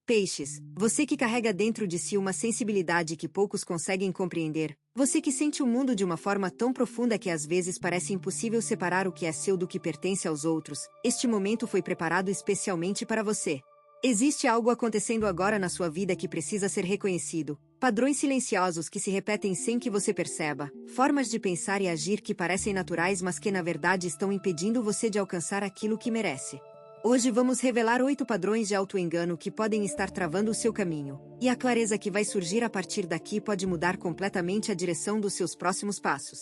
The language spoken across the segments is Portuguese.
Peixes, você que carrega dentro de si uma sensibilidade que poucos conseguem compreender, você que sente o mundo de uma forma tão profunda que às vezes parece impossível separar o que é seu do que pertence aos outros, este momento foi preparado especialmente para você. Existe algo acontecendo agora na sua vida que precisa ser reconhecido, padrões silenciosos que se repetem sem que você perceba, formas de pensar e agir que parecem naturais mas que na verdade estão impedindo você de alcançar aquilo que merece. Hoje vamos revelar 8 padrões de auto-engano que podem estar travando o seu caminho, e a clareza que vai surgir a partir daqui pode mudar completamente a direção dos seus próximos passos.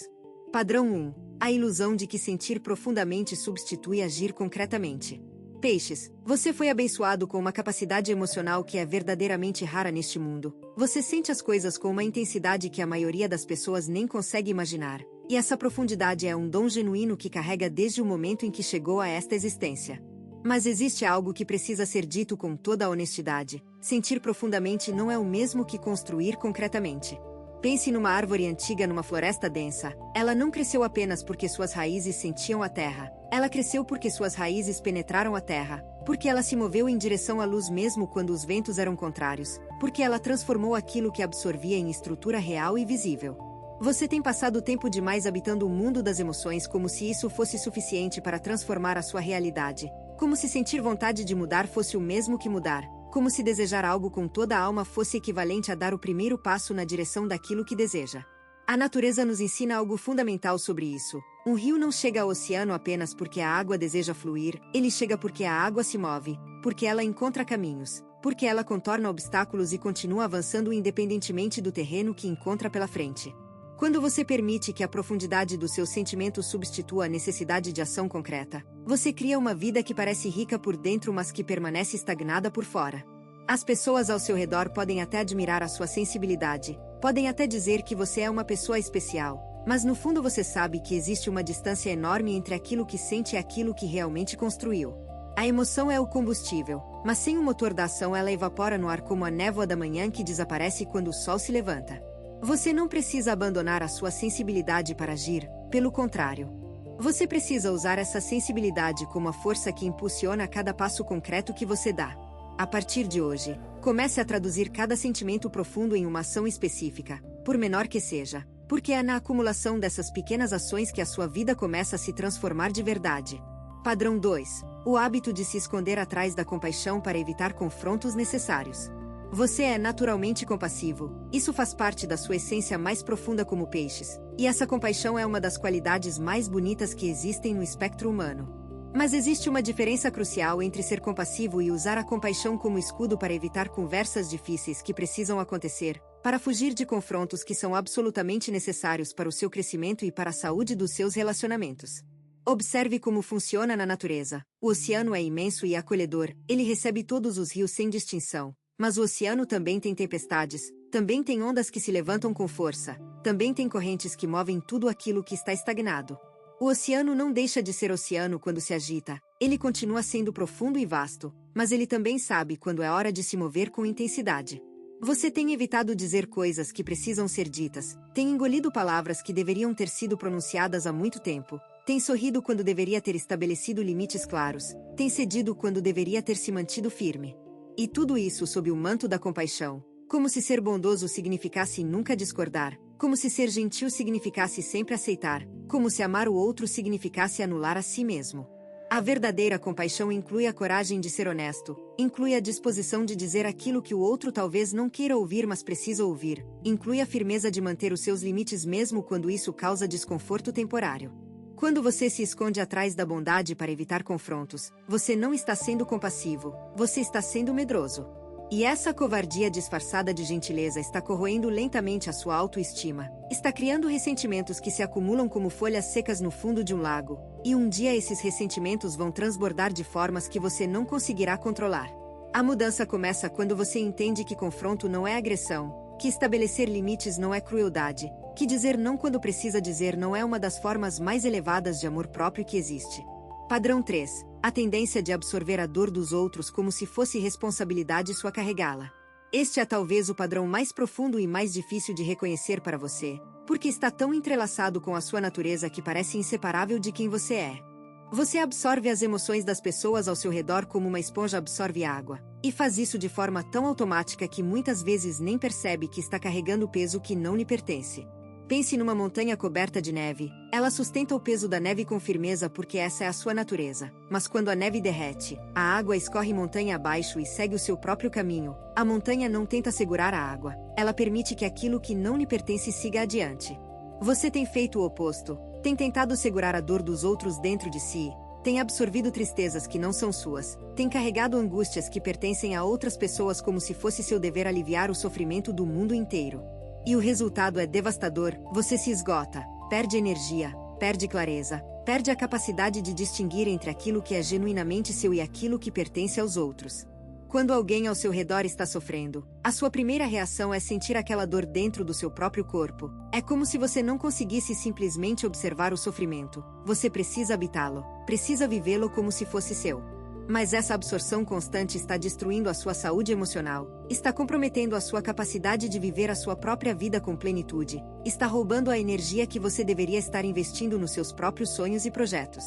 Padrão 1. A ilusão de que sentir profundamente substitui agir concretamente. Peixes, você foi abençoado com uma capacidade emocional que é verdadeiramente rara neste mundo. Você sente as coisas com uma intensidade que a maioria das pessoas nem consegue imaginar, e essa profundidade é um dom genuíno que carrega desde o momento em que chegou a esta existência. Mas existe algo que precisa ser dito com toda a honestidade. Sentir profundamente não é o mesmo que construir concretamente. Pense numa árvore antiga numa floresta densa. Ela não cresceu apenas porque suas raízes sentiam a terra. Ela cresceu porque suas raízes penetraram a terra. Porque ela se moveu em direção à luz mesmo quando os ventos eram contrários. Porque ela transformou aquilo que absorvia em estrutura real e visível. Você tem passado tempo demais habitando o mundo das emoções como se isso fosse suficiente para transformar a sua realidade. Como se sentir vontade de mudar fosse o mesmo que mudar. Como se desejar algo com toda a alma fosse equivalente a dar o primeiro passo na direção daquilo que deseja. A natureza nos ensina algo fundamental sobre isso. Um rio não chega ao oceano apenas porque a água deseja fluir, ele chega porque a água se move, porque ela encontra caminhos, porque ela contorna obstáculos e continua avançando independentemente do terreno que encontra pela frente. Quando você permite que a profundidade dos seus sentimentos substitua a necessidade de ação concreta, você cria uma vida que parece rica por dentro mas que permanece estagnada por fora. As pessoas ao seu redor podem até admirar a sua sensibilidade, podem até dizer que você é uma pessoa especial, mas no fundo você sabe que existe uma distância enorme entre aquilo que sente e aquilo que realmente construiu. A emoção é o combustível, mas sem o motor da ação ela evapora no ar como a névoa da manhã que desaparece quando o sol se levanta. Você não precisa abandonar a sua sensibilidade para agir, pelo contrário. Você precisa usar essa sensibilidade como a força que impulsiona cada passo concreto que você dá. A partir de hoje, comece a traduzir cada sentimento profundo em uma ação específica, por menor que seja, porque é na acumulação dessas pequenas ações que a sua vida começa a se transformar de verdade. Padrão 2. O hábito de se esconder atrás da compaixão para evitar confrontos necessários. Você é naturalmente compassivo, isso faz parte da sua essência mais profunda como peixes, e essa compaixão é uma das qualidades mais bonitas que existem no espectro humano. Mas existe uma diferença crucial entre ser compassivo e usar a compaixão como escudo para evitar conversas difíceis que precisam acontecer, para fugir de confrontos que são absolutamente necessários para o seu crescimento e para a saúde dos seus relacionamentos. Observe como funciona na natureza. O oceano é imenso e acolhedor, ele recebe todos os rios sem distinção. Mas o oceano também tem tempestades, também tem ondas que se levantam com força, também tem correntes que movem tudo aquilo que está estagnado. O oceano não deixa de ser oceano quando se agita, ele continua sendo profundo e vasto, mas ele também sabe quando é hora de se mover com intensidade. Você tem evitado dizer coisas que precisam ser ditas, tem engolido palavras que deveriam ter sido pronunciadas há muito tempo, tem sorrido quando deveria ter estabelecido limites claros, tem cedido quando deveria ter se mantido firme. E tudo isso sob o manto da compaixão, como se ser bondoso significasse nunca discordar, como se ser gentil significasse sempre aceitar, como se amar o outro significasse anular a si mesmo. A verdadeira compaixão inclui a coragem de ser honesto, inclui a disposição de dizer aquilo que o outro talvez não queira ouvir mas precisa ouvir, inclui a firmeza de manter os seus limites mesmo quando isso causa desconforto temporário. Quando você se esconde atrás da bondade para evitar confrontos, você não está sendo compassivo, você está sendo medroso. E essa covardia disfarçada de gentileza está corroendo lentamente a sua autoestima, está criando ressentimentos que se acumulam como folhas secas no fundo de um lago, e um dia esses ressentimentos vão transbordar de formas que você não conseguirá controlar. A mudança começa quando você entende que confronto não é agressão, que estabelecer limites não é crueldade, que dizer não quando precisa dizer não é uma das formas mais elevadas de amor próprio que existe. Padrão 3. A tendência de absorver a dor dos outros como se fosse responsabilidade sua carregá-la. Este é talvez o padrão mais profundo e mais difícil de reconhecer para você, porque está tão entrelaçado com a sua natureza que parece inseparável de quem você é. Você absorve as emoções das pessoas ao seu redor como uma esponja absorve água. E faz isso de forma tão automática que muitas vezes nem percebe que está carregando peso que não lhe pertence. Pense numa montanha coberta de neve. Ela sustenta o peso da neve com firmeza porque essa é a sua natureza. Mas quando a neve derrete, a água escorre montanha abaixo e segue o seu próprio caminho. A montanha não tenta segurar a água. Ela permite que aquilo que não lhe pertence siga adiante. Você tem feito o oposto. Tem tentado segurar a dor dos outros dentro de si. Tem absorvido tristezas que não são suas. Tem carregado angústias que pertencem a outras pessoas como se fosse seu dever aliviar o sofrimento do mundo inteiro. E o resultado é devastador. Você se esgota, perde energia, perde clareza, perde a capacidade de distinguir entre aquilo que é genuinamente seu e aquilo que pertence aos outros. Quando alguém ao seu redor está sofrendo, a sua primeira reação é sentir aquela dor dentro do seu próprio corpo. É como se você não conseguisse simplesmente observar o sofrimento. Você precisa habitá-lo, precisa vivê-lo como se fosse seu. Mas essa absorção constante está destruindo a sua saúde emocional, está comprometendo a sua capacidade de viver a sua própria vida com plenitude, está roubando a energia que você deveria estar investindo nos seus próprios sonhos e projetos.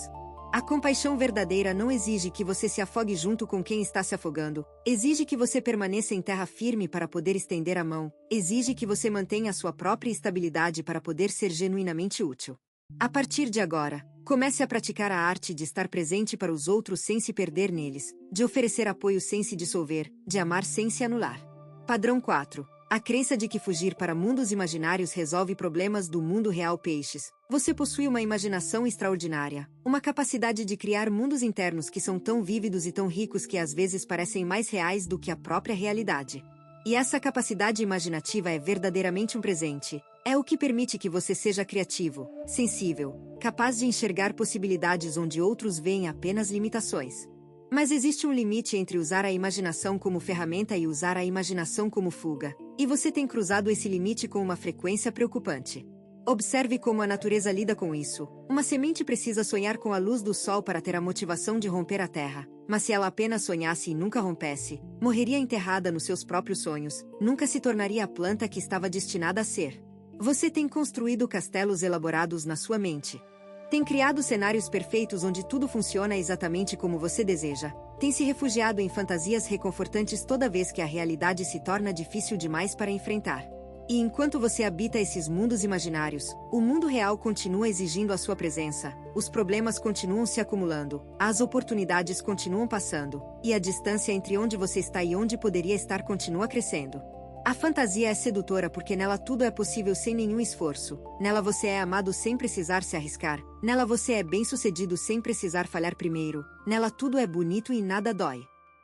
A compaixão verdadeira não exige que você se afogue junto com quem está se afogando, exige que você permaneça em terra firme para poder estender a mão, exige que você mantenha a sua própria estabilidade para poder ser genuinamente útil. A partir de agora, comece a praticar a arte de estar presente para os outros sem se perder neles, de oferecer apoio sem se dissolver, de amar sem se anular. Padrão 4. A crença de que fugir para mundos imaginários resolve problemas do mundo real. Peixes. Você possui uma imaginação extraordinária, uma capacidade de criar mundos internos que são tão vívidos e tão ricos que às vezes parecem mais reais do que a própria realidade. E essa capacidade imaginativa é verdadeiramente um presente. É o que permite que você seja criativo, sensível, capaz de enxergar possibilidades onde outros veem apenas limitações. Mas existe um limite entre usar a imaginação como ferramenta e usar a imaginação como fuga, e você tem cruzado esse limite com uma frequência preocupante. Observe como a natureza lida com isso. Uma semente precisa sonhar com a luz do sol para ter a motivação de romper a terra, mas se ela apenas sonhasse e nunca rompesse, morreria enterrada nos seus próprios sonhos, nunca se tornaria a planta que estava destinada a ser. Você tem construído castelos elaborados na sua mente. Tem criado cenários perfeitos onde tudo funciona exatamente como você deseja. Tem se refugiado em fantasias reconfortantes toda vez que a realidade se torna difícil demais para enfrentar. E enquanto você habita esses mundos imaginários, o mundo real continua exigindo a sua presença, os problemas continuam se acumulando, as oportunidades continuam passando, e a distância entre onde você está e onde poderia estar continua crescendo. A fantasia é sedutora porque nela tudo é possível sem nenhum esforço, nela você é amado sem precisar se arriscar, nela você é bem-sucedido sem precisar falhar primeiro, nela tudo é bonito e nada dói.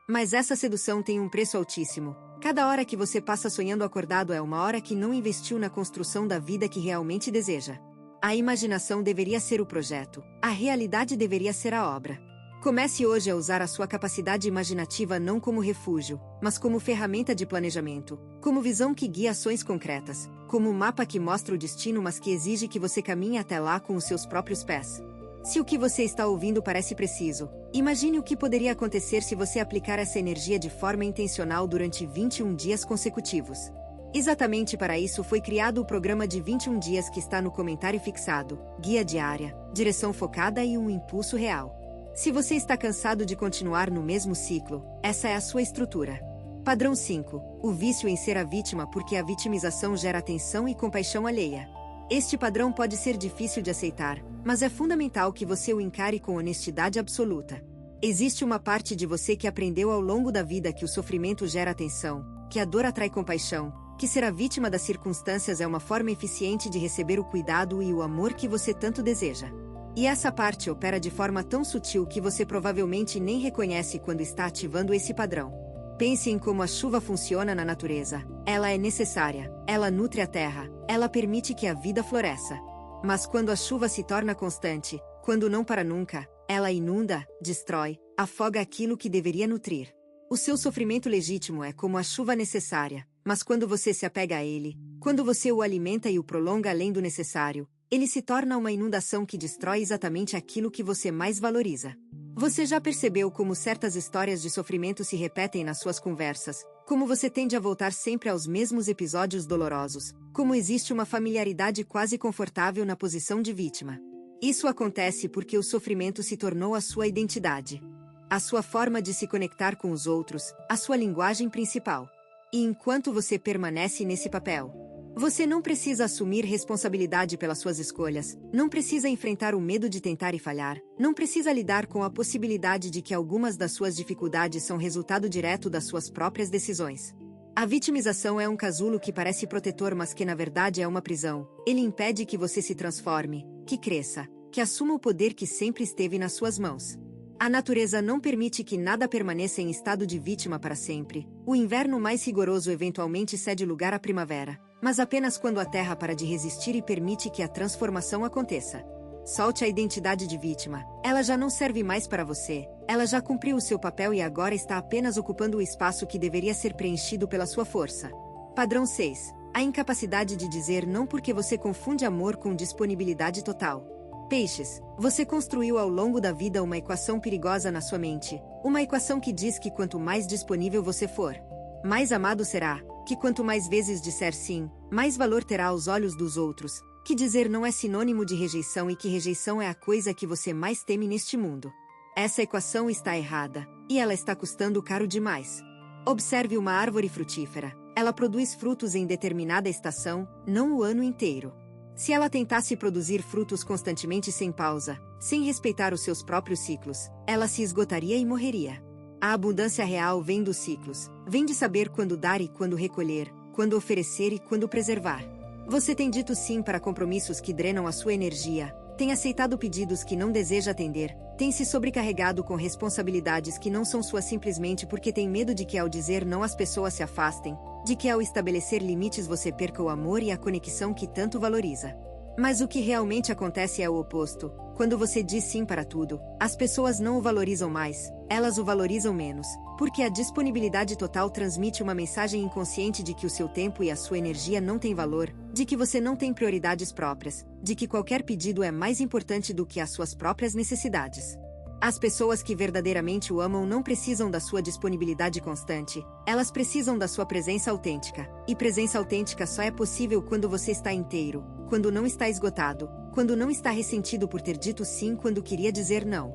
Mas essa sedução tem um preço altíssimo. Cada hora que você passa sonhando acordado é uma hora que não investiu na construção da vida que realmente deseja. A imaginação deveria ser o projeto, a realidade deveria ser a obra. Comece hoje a usar a sua capacidade imaginativa não como refúgio, mas como ferramenta de planejamento, como visão que guia ações concretas, como um mapa que mostra o destino mas que exige que você caminhe até lá com os seus próprios pés. Se o que você está ouvindo parece preciso, imagine o que poderia acontecer se você aplicar essa energia de forma intencional durante 21 dias consecutivos. Exatamente para isso foi criado o programa de 21 dias que está no comentário fixado, guia diária, direção focada e um impulso real. Se você está cansado de continuar no mesmo ciclo, essa é a sua estrutura. Padrão 5. O vício em ser a vítima porque a vitimização gera atenção e compaixão alheia. Este padrão pode ser difícil de aceitar, mas é fundamental que você o encare com honestidade absoluta. Existe uma parte de você que aprendeu ao longo da vida que o sofrimento gera atenção, que a dor atrai compaixão, que ser a vítima das circunstâncias é uma forma eficiente de receber o cuidado e o amor que você tanto deseja. E essa parte opera de forma tão sutil que você provavelmente nem reconhece quando está ativando esse padrão. Pense em como a chuva funciona na natureza. Ela é necessária, ela nutre a terra, ela permite que a vida floresça. Mas quando a chuva se torna constante, quando não para nunca, ela inunda, destrói, afoga aquilo que deveria nutrir. O seu sofrimento legítimo é como a chuva necessária, mas quando você se apega a ele, quando você o alimenta e o prolonga além do necessário, ele se torna uma inundação que destrói exatamente aquilo que você mais valoriza. Você já percebeu como certas histórias de sofrimento se repetem nas suas conversas? Como você tende a voltar sempre aos mesmos episódios dolorosos? Como existe uma familiaridade quase confortável na posição de vítima? Isso acontece porque o sofrimento se tornou a sua identidade. a sua forma de se conectar com os outros, a sua linguagem principal. E enquanto você permanece nesse papel, você não precisa assumir responsabilidade pelas suas escolhas, não precisa enfrentar o medo de tentar e falhar, não precisa lidar com a possibilidade de que algumas das suas dificuldades são resultado direto das suas próprias decisões. A vitimização é um casulo que parece protetor, mas que na verdade é uma prisão. Ele impede que você se transforme, que cresça, que assuma o poder que sempre esteve nas suas mãos. A natureza não permite que nada permaneça em estado de vítima para sempre. O inverno mais rigoroso eventualmente cede lugar à primavera, mas apenas quando a terra para de resistir e permite que a transformação aconteça. Solte a identidade de vítima. Ela já não serve mais para você. Ela já cumpriu o seu papel e agora está apenas ocupando o espaço que deveria ser preenchido pela sua força. Padrão 6. A incapacidade de dizer não porque você confunde amor com disponibilidade total. Peixes, você construiu ao longo da vida uma equação perigosa na sua mente. Uma equação que diz que quanto mais disponível você for, mais amado será. Que quanto mais vezes disser sim, mais valor terá aos olhos dos outros. Que dizer não é sinônimo de rejeição e que rejeição é a coisa que você mais teme neste mundo. Essa equação está errada, e ela está custando caro demais. Observe uma árvore frutífera. Ela produz frutos em determinada estação, não o ano inteiro. Se ela tentasse produzir frutos constantemente sem pausa, sem respeitar os seus próprios ciclos, ela se esgotaria e morreria. A abundância real vem dos ciclos, vem de saber quando dar e quando recolher, quando oferecer e quando preservar. Você tem dito sim para compromissos que drenam a sua energia, tem aceitado pedidos que não deseja atender, tem se sobrecarregado com responsabilidades que não são suas simplesmente porque tem medo de que ao dizer não as pessoas se afastem, de que ao estabelecer limites você perca o amor e a conexão que tanto valoriza. Mas o que realmente acontece é o oposto. Quando você diz sim para tudo, as pessoas não o valorizam mais, elas o valorizam menos, porque a disponibilidade total transmite uma mensagem inconsciente de que o seu tempo e a sua energia não têm valor, de que você não tem prioridades próprias, de que qualquer pedido é mais importante do que as suas próprias necessidades. As pessoas que verdadeiramente o amam não precisam da sua disponibilidade constante, elas precisam da sua presença autêntica. E presença autêntica só é possível quando você está inteiro, quando não está esgotado, quando não está ressentido por ter dito sim quando queria dizer não.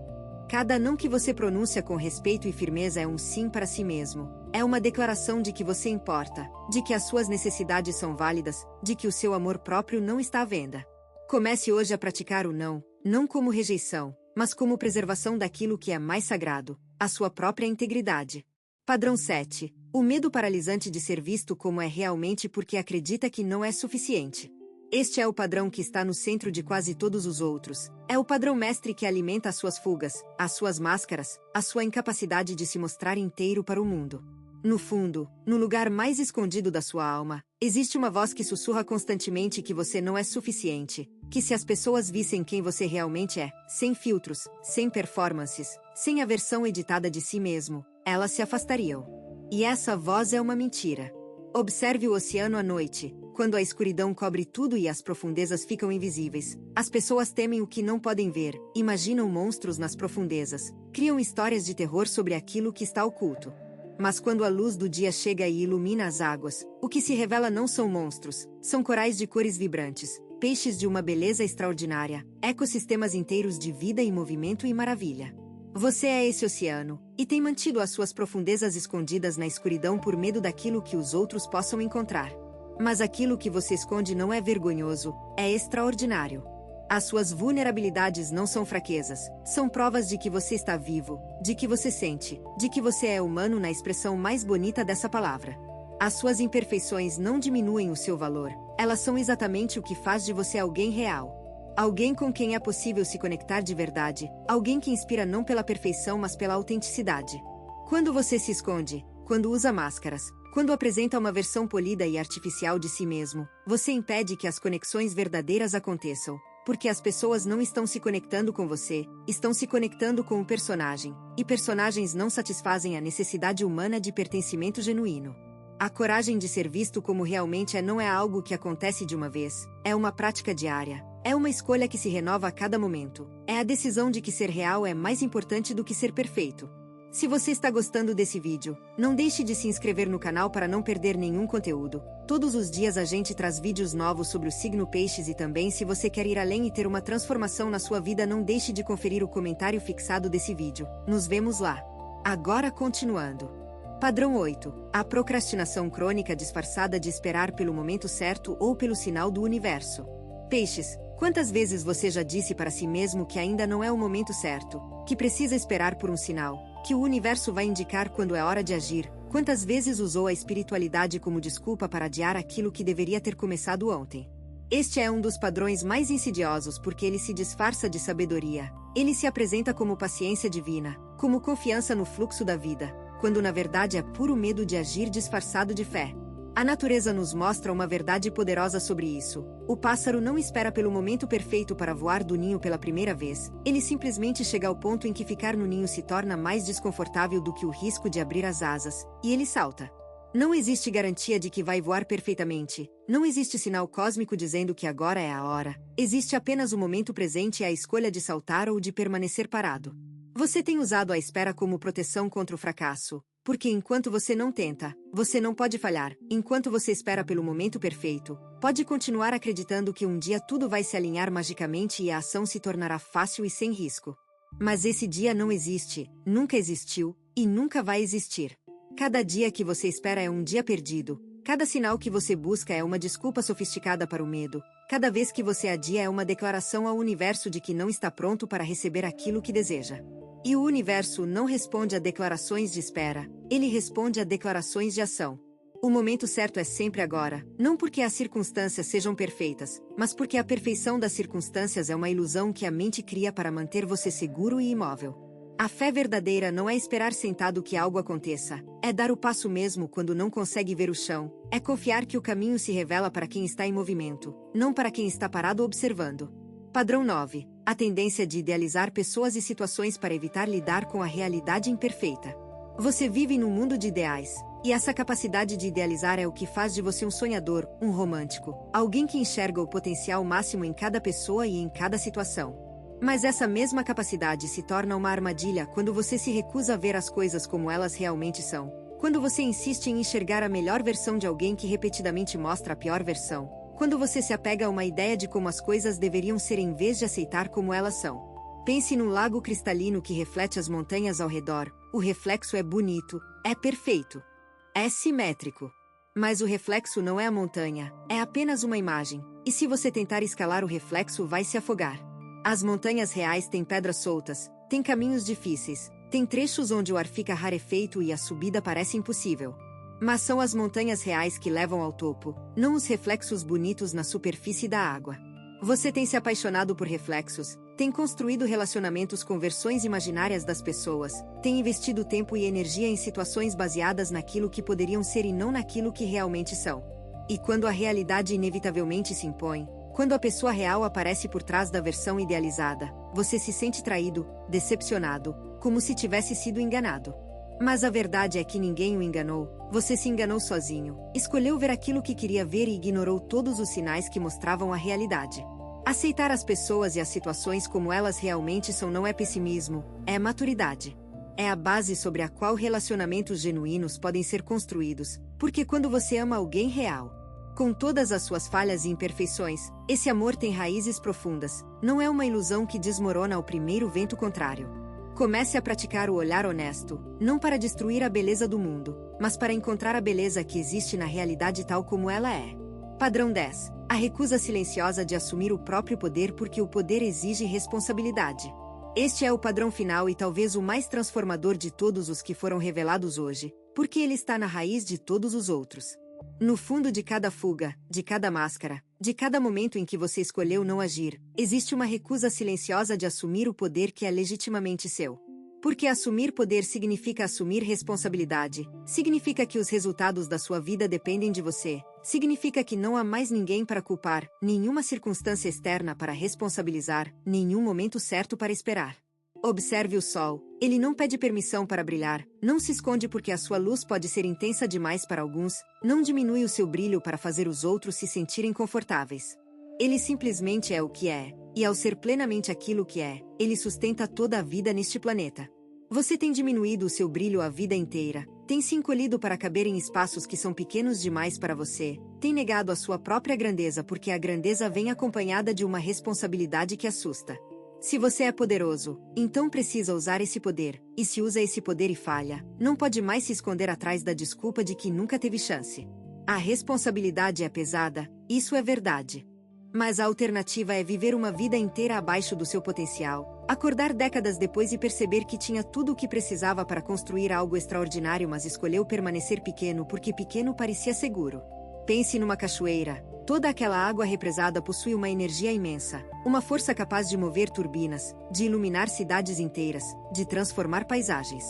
Cada não que você pronuncia com respeito e firmeza é um sim para si mesmo. É uma declaração de que você importa, de que as suas necessidades são válidas, de que o seu amor próprio não está à venda. Comece hoje a praticar o não, não como rejeição, mas como preservação daquilo que é mais sagrado, a sua própria integridade. Padrão 7. O medo paralisante de ser visto como é realmente porque acredita que não é suficiente. Este é o padrão que está no centro de quase todos os outros. É o padrão mestre que alimenta as suas fugas, as suas máscaras, a sua incapacidade de se mostrar inteiro para o mundo. No fundo, no lugar mais escondido da sua alma, existe uma voz que sussurra constantemente que você não é suficiente, que se as pessoas vissem quem você realmente é, sem filtros, sem performances, sem a versão editada de si mesmo, elas se afastariam. E essa voz é uma mentira. Observe o oceano à noite, quando a escuridão cobre tudo e as profundezas ficam invisíveis. As pessoas temem o que não podem ver, imaginam monstros nas profundezas, criam histórias de terror sobre aquilo que está oculto. Mas quando a luz do dia chega e ilumina as águas, o que se revela não são monstros, são corais de cores vibrantes, peixes de uma beleza extraordinária, ecossistemas inteiros de vida e movimento e maravilha. Você é esse oceano, e tem mantido as suas profundezas escondidas na escuridão por medo daquilo que os outros possam encontrar. Mas aquilo que você esconde não é vergonhoso, é extraordinário. As suas vulnerabilidades não são fraquezas, são provas de que você está vivo, de que você sente, de que você é humano na expressão mais bonita dessa palavra. As suas imperfeições não diminuem o seu valor, elas são exatamente o que faz de você alguém real. Alguém com quem é possível se conectar de verdade, alguém que inspira não pela perfeição mas pela autenticidade. Quando você se esconde, quando usa máscaras, quando apresenta uma versão polida e artificial de si mesmo, você impede que as conexões verdadeiras aconteçam. Porque as pessoas não estão se conectando com você, estão se conectando com o personagem, e personagens não satisfazem a necessidade humana de pertencimento genuíno. A coragem de ser visto como realmente é não é algo que acontece de uma vez, é uma prática diária, é uma escolha que se renova a cada momento, é a decisão de que ser real é mais importante do que ser perfeito. Se você está gostando desse vídeo, não deixe de se inscrever no canal para não perder nenhum conteúdo. Todos os dias a gente traz vídeos novos sobre o signo Peixes e também se você quer ir além e ter uma transformação na sua vida, não deixe de conferir o comentário fixado desse vídeo. Nos vemos lá. Agora continuando. Padrão 8. A procrastinação crônica disfarçada de esperar pelo momento certo ou pelo sinal do universo. Peixes, quantas vezes você já disse para si mesmo que ainda não é o momento certo, que precisa esperar por um sinal, que o universo vai indicar quando é hora de agir? Quantas vezes usou a espiritualidade como desculpa para adiar aquilo que deveria ter começado ontem? Este é um dos padrões mais insidiosos porque ele se disfarça de sabedoria. Ele se apresenta como paciência divina, como confiança no fluxo da vida, quando na verdade é puro medo de agir disfarçado de fé. A natureza nos mostra uma verdade poderosa sobre isso. O pássaro não espera pelo momento perfeito para voar do ninho pela primeira vez. Ele simplesmente chega ao ponto em que ficar no ninho se torna mais desconfortável do que o risco de abrir as asas, e ele salta. Não existe garantia de que vai voar perfeitamente. Não existe sinal cósmico dizendo que agora é a hora. Existe apenas o momento presente e a escolha de saltar ou de permanecer parado. Você tem usado a espera como proteção contra o fracasso. Porque enquanto você não tenta, você não pode falhar. Enquanto você espera pelo momento perfeito, pode continuar acreditando que um dia tudo vai se alinhar magicamente e a ação se tornará fácil e sem risco. Mas esse dia não existe, nunca existiu, e nunca vai existir. Cada dia que você espera é um dia perdido. Cada sinal que você busca é uma desculpa sofisticada para o medo. Cada vez que você adia é uma declaração ao universo de que não está pronto para receber aquilo que deseja. E o universo não responde a declarações de espera, ele responde a declarações de ação. O momento certo é sempre agora, não porque as circunstâncias sejam perfeitas, mas porque a perfeição das circunstâncias é uma ilusão que a mente cria para manter você seguro e imóvel. A fé verdadeira não é esperar sentado que algo aconteça, é dar o passo mesmo quando não consegue ver o chão, é confiar que o caminho se revela para quem está em movimento, não para quem está parado observando. Padrão 9. A tendência de idealizar pessoas e situações para evitar lidar com a realidade imperfeita. Você vive num mundo de ideais, e essa capacidade de idealizar é o que faz de você um sonhador, um romântico, alguém que enxerga o potencial máximo em cada pessoa e em cada situação. Mas essa mesma capacidade se torna uma armadilha quando você se recusa a ver as coisas como elas realmente são. Quando você insiste em enxergar a melhor versão de alguém que repetidamente mostra a pior versão. Quando você se apega a uma ideia de como as coisas deveriam ser em vez de aceitar como elas são. Pense num lago cristalino que reflete as montanhas ao redor. O reflexo é bonito, é perfeito, é simétrico. Mas o reflexo não é a montanha, é apenas uma imagem. E se você tentar escalar o reflexo, vai se afogar. As montanhas reais têm pedras soltas, têm caminhos difíceis, têm trechos onde o ar fica rarefeito e a subida parece impossível. Mas são as montanhas reais que levam ao topo, não os reflexos bonitos na superfície da água. Você tem se apaixonado por reflexos, tem construído relacionamentos com versões imaginárias das pessoas, tem investido tempo e energia em situações baseadas naquilo que poderiam ser e não naquilo que realmente são. E quando a realidade inevitavelmente se impõe, quando a pessoa real aparece por trás da versão idealizada, você se sente traído, decepcionado, como se tivesse sido enganado. Mas a verdade é que ninguém o enganou, você se enganou sozinho, escolheu ver aquilo que queria ver e ignorou todos os sinais que mostravam a realidade. Aceitar as pessoas e as situações como elas realmente são não é pessimismo, é maturidade. É a base sobre a qual relacionamentos genuínos podem ser construídos, porque quando você ama alguém real, com todas as suas falhas e imperfeições, esse amor tem raízes profundas, não é uma ilusão que desmorona ao primeiro vento contrário. Comece a praticar o olhar honesto, não para destruir a beleza do mundo, mas para encontrar a beleza que existe na realidade tal como ela é. Padrão 10. A recusa silenciosa de assumir o próprio poder porque o poder exige responsabilidade. Este é o padrão final e talvez o mais transformador de todos os que foram revelados hoje, porque ele está na raiz de todos os outros. No fundo de cada fuga, de cada máscara, de cada momento em que você escolheu não agir, existe uma recusa silenciosa de assumir o poder que é legitimamente seu. Porque assumir poder significa assumir responsabilidade, significa que os resultados da sua vida dependem de você, significa que não há mais ninguém para culpar, nenhuma circunstância externa para responsabilizar, nenhum momento certo para esperar. Observe o sol, ele não pede permissão para brilhar, não se esconde porque a sua luz pode ser intensa demais para alguns, não diminui o seu brilho para fazer os outros se sentirem confortáveis. Ele simplesmente é o que é, e ao ser plenamente aquilo que é, ele sustenta toda a vida neste planeta. Você tem diminuído o seu brilho a vida inteira, tem se encolhido para caber em espaços que são pequenos demais para você, tem negado a sua própria grandeza porque a grandeza vem acompanhada de uma responsabilidade que assusta. Se você é poderoso, então precisa usar esse poder, e se usa esse poder e falha, não pode mais se esconder atrás da desculpa de que nunca teve chance. A responsabilidade é pesada, isso é verdade. Mas a alternativa é viver uma vida inteira abaixo do seu potencial, acordar décadas depois e perceber que tinha tudo o que precisava para construir algo extraordinário, mas escolheu permanecer pequeno porque pequeno parecia seguro. Pense numa cachoeira. Toda aquela água represada possui uma energia imensa, uma força capaz de mover turbinas, de iluminar cidades inteiras, de transformar paisagens.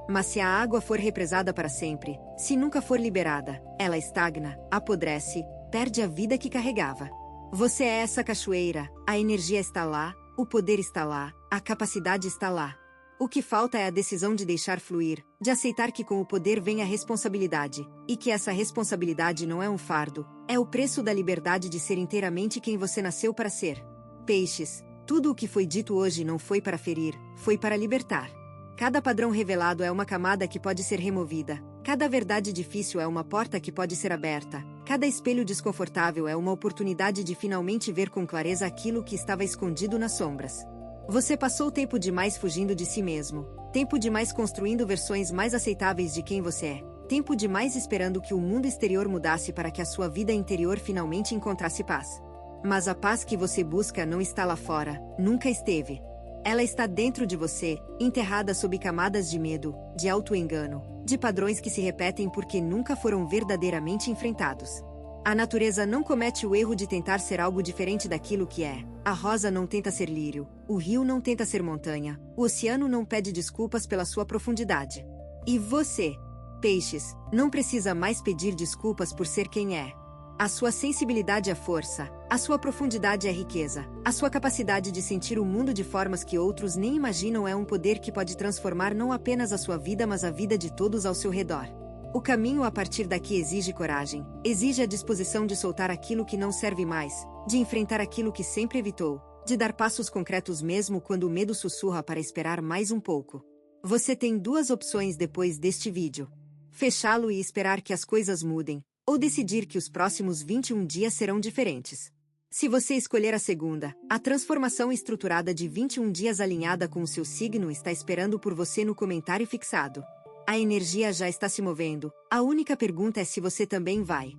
Mas se a água for represada para sempre, se nunca for liberada, ela estagna, apodrece, perde a vida que carregava. Você é essa cachoeira, a energia está lá, o poder está lá, a capacidade está lá. O que falta é a decisão de deixar fluir, de aceitar que com o poder vem a responsabilidade, e que essa responsabilidade não é um fardo, é o preço da liberdade de ser inteiramente quem você nasceu para ser. Peixes, tudo o que foi dito hoje não foi para ferir, foi para libertar. Cada padrão revelado é uma camada que pode ser removida, cada verdade difícil é uma porta que pode ser aberta, cada espelho desconfortável é uma oportunidade de finalmente ver com clareza aquilo que estava escondido nas sombras. Você passou tempo demais fugindo de si mesmo, tempo demais construindo versões mais aceitáveis de quem você é, tempo demais esperando que o mundo exterior mudasse para que a sua vida interior finalmente encontrasse paz. Mas a paz que você busca não está lá fora, nunca esteve. Ela está dentro de você, enterrada sob camadas de medo, de auto-engano, de padrões que se repetem porque nunca foram verdadeiramente enfrentados. A natureza não comete o erro de tentar ser algo diferente daquilo que é. A rosa não tenta ser lírio, o rio não tenta ser montanha, o oceano não pede desculpas pela sua profundidade. E você, peixes, não precisa mais pedir desculpas por ser quem é. A sua sensibilidade é força, a sua profundidade é riqueza, a sua capacidade de sentir o mundo de formas que outros nem imaginam é um poder que pode transformar não apenas a sua vida mas a vida de todos ao seu redor. O caminho a partir daqui exige coragem, exige a disposição de soltar aquilo que não serve mais, de enfrentar aquilo que sempre evitou, de dar passos concretos mesmo quando o medo sussurra para esperar mais um pouco. Você tem duas opções depois deste vídeo: fechá-lo e esperar que as coisas mudem, ou decidir que os próximos 21 dias serão diferentes. Se você escolher a segunda, a transformação estruturada de 21 dias alinhada com o seu signo está esperando por você no comentário fixado. A energia já está se movendo, a única pergunta é se você também vai.